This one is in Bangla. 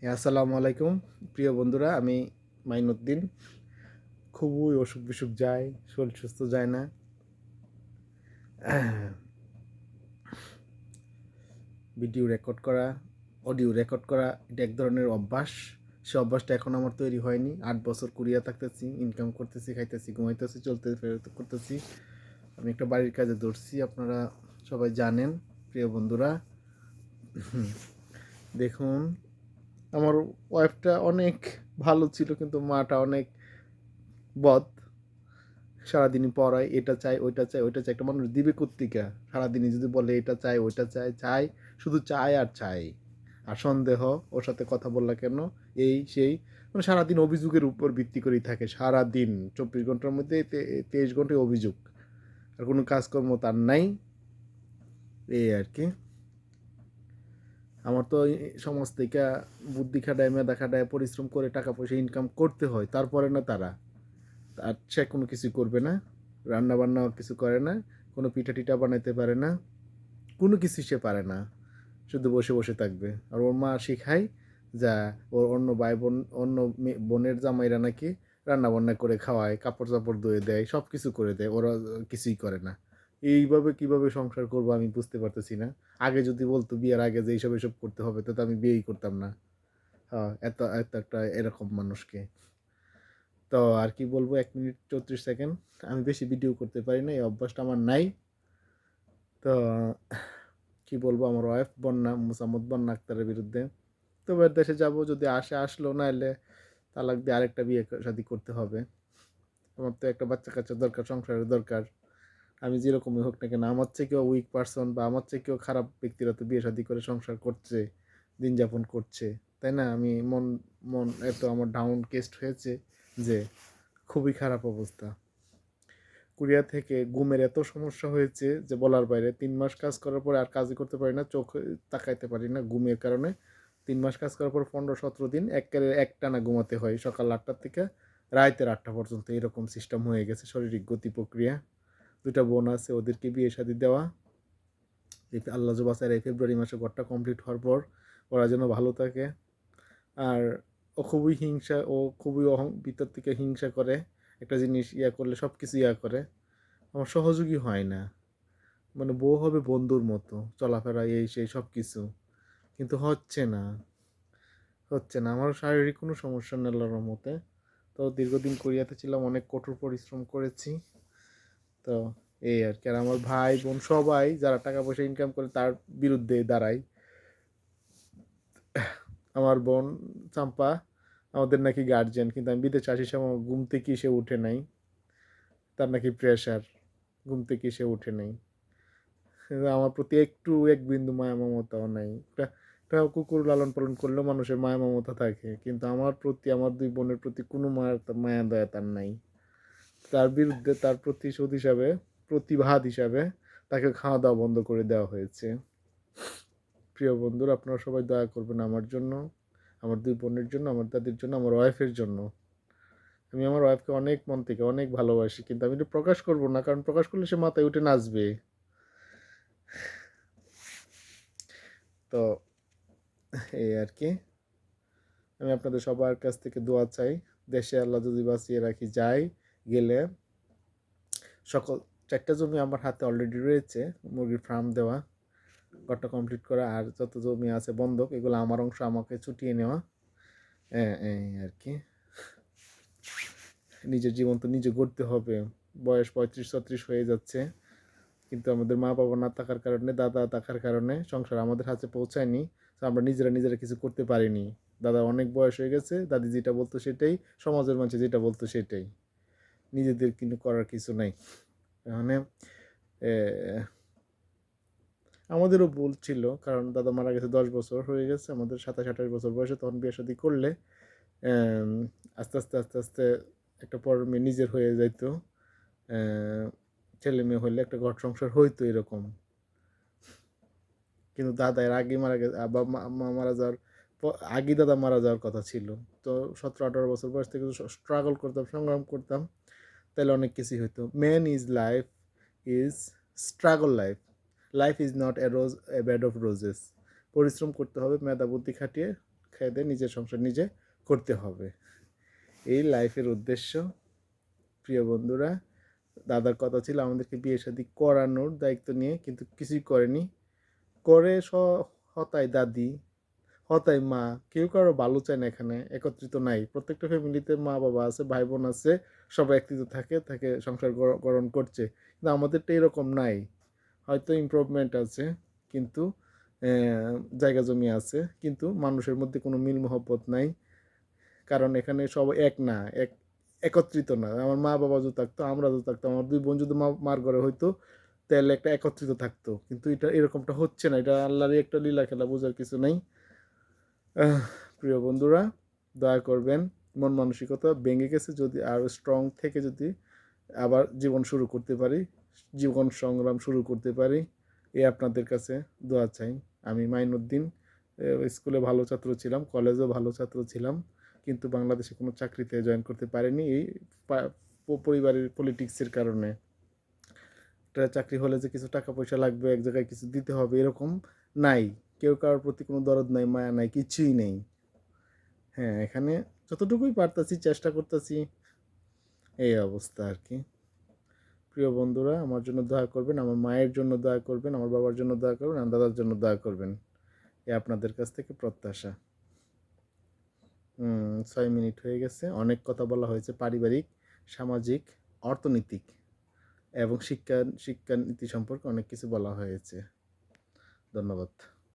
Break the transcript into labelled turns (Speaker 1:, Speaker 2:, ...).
Speaker 1: আসসালামু আলাইকুম প্রিয় বন্ধুরা, আমি মাইনুদ্দিন। খুবই অসুখ বিসুখ যায়, শরীর সুস্থ যায় না। ভিডিও রেকর্ড করা, অডিও রেকর্ড করা, এটা এক ধরনের অভ্যাস। সে অভ্যাসটা এখন আমার তৈরি হয়নি। 8 বছর কুড়িয়া থাকতেছি, ইনকাম করতেছি, খাইতেছি, ঘুমাইতেছি, চলতে ফেরত করতেছি। আমি একটা বাড়ির কাজে ধরছি, আপনারা সবাই জানেন। প্রিয় বন্ধুরা, দেখুন, আমার ওয়াইফটা অনেক ভালো ছিল, কিন্তু মাটা অনেক বদ। সারাদিনই পড়ায়, এটা চাই ওইটা চাই ওইটা চাই। একটা মানুষ দিবে কোত্থেকে? সারাদিনই যদি বলে এটা চাই ওইটা চাই, চাই শুধু চাই আর চাই। আর সন্দেহ, ওর সাথে কথা বললা কেন, এই সেই, মানে সারাদিন অভিযোগের উপর ভিত্তি করেই থাকে। সারাদিন 24 ঘন্টার মধ্যে 23 ঘন্টায় অভিযোগ, আর কোনো কাজকর্ম তার নাই। এই আর কি। আমার তো সমাজ থেকে বুদ্ধি খাটায়, মেধা খাটায়, পরিশ্রম করে টাকা পয়সা ইনকাম করতে হয়, তারপরে না তারা, আর সে কোনো কিছু করবে না। রান্না বান্না কিছু করে না, কোনো পিঠা টিঠা বানাইতে পারে না, কোনো কিছু সে পারে না, শুধু বসে বসে থাকবে। আর ওর মা শিখায় যা, ওর অন্য ভাই বোন, অন্য বোনের জামাইরা নাকি রান্না বান্না করে খাওয়ায়, কাপড় চাপড় ধুয়ে দেয়, সব কিছু করে দেয়, ওরা কিছুই করে না। এইভাবে কিভাবে সংসার করবো আমি বুঝতে পারতেছি না। আগে যদি বলতো বিয়ের আগে যে এইসব এসব করতে হবে, তো আমি বিয়েই করতাম না। হ্যাঁ, এত এত একটা এরকম মানুষকে। তো আর কি বলবো, 1 মিনিট 34 সেকেন্ড। আমি বেশি ভিডিও করতে পারি না, এই অভ্যাসটা আমার নাই। তো কি বলবো, আমার ওয়াইফ বন্যা মুসাম্মদ বন্যা আক্তারের বিরুদ্ধে। তো এবার দেশে যাব, যদি আসে আসলো, না এলে তালাক দিয়ে আরেকটা বিয়ে শাদি করতে হবে। আমার তো একটা বাচ্চা কাচ্চা দরকার, সংসারের দরকার। আমি যেরকমই হোক না কেন, আমার চেয়ে কেউ উইক পারসন বা আমার চেয়ে কেউ খারাপ ব্যক্তিরা তো বিয়ে শাদি করে সংসার করছে, দিন যাপন করছে, তাই না? আমি মন মন এত আমার ডাউন কেস্ট হয়েছে যে খুবই খারাপ অবস্থা। কোরিয়া থেকে ঘুমের এত সমস্যা হয়েছে যে বলার বাইরে। 3 মাস কাজ করার পরে আর কাজই করতে পারি না, চোখ তাকাইতে পারি না ঘুমের কারণে। 3 মাস কাজ করার পর 15-17 দিন একটানা ঘুমাতে হয়, সকাল 8টার থেকে রাতের 8টা পর্যন্ত। এরকম সিস্টেম হয়ে গেছে শারীরিক গতি প্রক্রিয়া। 2টা বোন আছে, ওদেরকে বিয়ে শাদী দেওয়া। আল্লাহ বাসায় এই ফেব্রুয়ারি মাসে ঘরটা কমপ্লিট হওয়ার পর ওরা যেন ভালো থাকে। আর ও খুবই হিংসা, ও খুবই ভিতর থেকে হিংসা করে। একটা জিনিস ইয়া করলে সব কিছু ইয়া করে, আমার সহযোগী হয় না। মানে বউ হবে বন্ধুর মতো, চলাফেরা এই সেই সব কিছু, কিন্তু হচ্ছে না আমার শারীরিক কোনো সমস্যা নেই আল্লাহর মতে। তো দীর্ঘদিন কোরিয়াতে ছিলাম, অনেক কঠোর পরিশ্রম করেছি। তো এই আর কি। আর আমার ভাই বোন সবাই যারা টাকা পয়সা ইনকাম করে তার বিরুদ্ধে দাঁড়ায়। আমার বোন চাম্পা আমাদের নাকি গার্জিয়ান, কিন্তু আমি বিদেশে আসি সময় ঘুম থেকে সে উঠে নাই, তার নাকি প্রেশার, ঘুম থেকে সে উঠে নাই। আমার প্রতি একটু এক বিন্দু মায়া মমতাও নাই। একটা কুকুর লালন পালন করলেও মানুষের মায়া মমতা থাকে, কিন্তু আমার প্রতি, আমার 2 বোনের প্রতি কোনো মায়া দয়া তার নাই। তার বিরুদ্ধে তার প্রতিশোধ হিসাবে, প্রতিবাদ হিসাবে তাকে খাওয়া দাওয়া বন্ধ করে দেওয়া হয়েছে। প্রিয় বন্ধুরা, আপনারা সবাই দয়া করবেন আমার জন্য, আমার 2 বোনের জন্য, আমার দাদির জন্য, আমার ওয়াইফের জন্য। আমি আমার ওয়াইফকে অনেক মন থেকে অনেক ভালোবাসি, কিন্তু আমি এটা প্রকাশ করবো না, কারণ প্রকাশ করলে সে মাথায় উঠে নাচবে। তো এই আর কি। আমি আপনাদের সবার কাছ থেকে দোয়া চাই। দেশে আল্লাহ যদি বাঁচিয়ে রাখি, যাই গেলে সকল 4টা জমি আমার হাতে অলরেডি রয়েছে, মুরগির ফার্ম দেওয়া, ঘরটা কমপ্লিট করা, আর যত জমি আছে বন্ধক, এগুলো আমার অংশ আমাকে ছুটিয়ে নেওয়া। এই আর কি। নিজের জীবন তো নিজে গড়তে হবে। বয়স 35-36 হয়ে যাচ্ছে, কিন্তু আমাদের মা বাবা না থাকার কারণে, দাদা থাকার কারণে সংসার আমাদের হাতে পৌঁছায়নি। তো আমরা নিজেরা নিজেরা কিছু করতে পারিনি। দাদা অনেক বয়স হয়ে গেছে, দাদি যেটা বলতো সেটাই, সমাজের মানুষ যেটা বলতো সেটাই, নিজেদের কিন্তু করার কিছু নাই। মানে আমাদেরও ভুল ছিল, কারণ দাদা মারা গেছে 10 বছর হয়ে গেছে, আমাদের 27-28 বছর বয়সে তখন বিয়ে শাদী করলে আস্তে আস্তে আস্তে আস্তে একটা পর মেয়ে নিজের হয়ে যাইতো। ছেলে মেয়ে হইলে একটা ঘর সংসার হইতো এরকম। কিন্তু দাদা এর আগে মারা গেছে, মা মারা যাওয়ার আগে দাদা মারা যাওয়ার কথা ছিল। তো 17-18 বছর বয়স থেকে স্ট্রাগল করতাম, সংগ্রাম করতাম, তাহলে অনেক কিছুই হইতো। Man is life is struggle life, life is not a bed of roses. পরিশ্রম করতে হবে, মেধা বুদ্ধি খাটিয়ে খেয়ে দেয়ে নিজের সংসার নিজে করতে হবে। এই লাইফের উদ্দেশ্য। প্রিয় বন্ধুরা, দাদার কথা ছিল আমাদেরকে বিয়ে শাদী করানোর দায়িত্ব নিয়ে, কিন্তু কিছুই করেনি। করে হতায় দাদি, হতায় মা, কেউ কারো ভালো চায় না, এখানে একত্রিত নাই। প্রত্যেকটা ফ্যামিলিতে মা বাবা আছে, ভাই বোন আছে, সবাই একত্রিত থাকে সংসার গড়ন করছে। কিন্তু আমাদেরটা এরকম নাই। হয়তো ইমপ্রুভমেন্ট আছে, কিন্তু জায়গা জমি আছে, কিন্তু মানুষের মধ্যে কোনো মিল মহব্বত নাই। কারণ এখানে সব এক না, একত্রিত না। আমার মা বাবা যদি থাকতো, আমরা যদি থাকতাম, আমার দুই বোন যদি মার ঘরে হইতো, তাহলে একটা একত্রিত থাকতো। কিন্তু এটা এরকমটা হচ্ছে না। এটা আল্লাহরই একটা লীলা খেলা, বোঝার কিছু নেই। প্রিয় বন্ধুরা, দয়া করবেন, মন মানসিকতা ভেঙে গেছে, যদি আরও স্ট্রং থেকে যদি আবার জীবন শুরু করতে পারি, জীবন সংগ্রাম শুরু করতে পারি, আপনাদের কাছে দোয়া চাই। আমি মাইনুদ্দিন, স্কুলে ভালো ছাত্র ছিলাম, কলেজেও ভালো ছাত্র ছিলাম, কিন্তু বাংলাদেশে কোনো চাকরিতে জয়েন করতে পারিনি এই পরিবারের পলিটিক্সের কারণে। একটা চাকরি হলে যে কিছু টাকা পয়সা লাগবে, এক জায়গায় কিছু দিতে হবে, এরকম নাই। কেউ কারোর প্রতি কোনো দরদ নাই, মায়া নাই, কিছুই নেই। হ্যাঁ, এখানে যতটুকুই পারতাছি চেষ্টা করতেছি, এই অবস্থা আর কি। প্রিয় বন্ধুরা, আমার জন্য দয়া করবেন, আমার মায়ের জন্য দয়া করবেন, আমার বাবার জন্য দয়া করবেন, আমার দাদার জন্য দয়া করবেন, আপনাদের কাছ থেকে প্রত্যাশা। 6 মিনিট হয়ে গেছে। অনেক কথা বলা হয়েছে, পারিবারিক, সামাজিক, অর্থনৈতিক এবং শিক্ষানীতি সম্পর্কে অনেক কিছু বলা হয়েছে। ধন্যবাদ।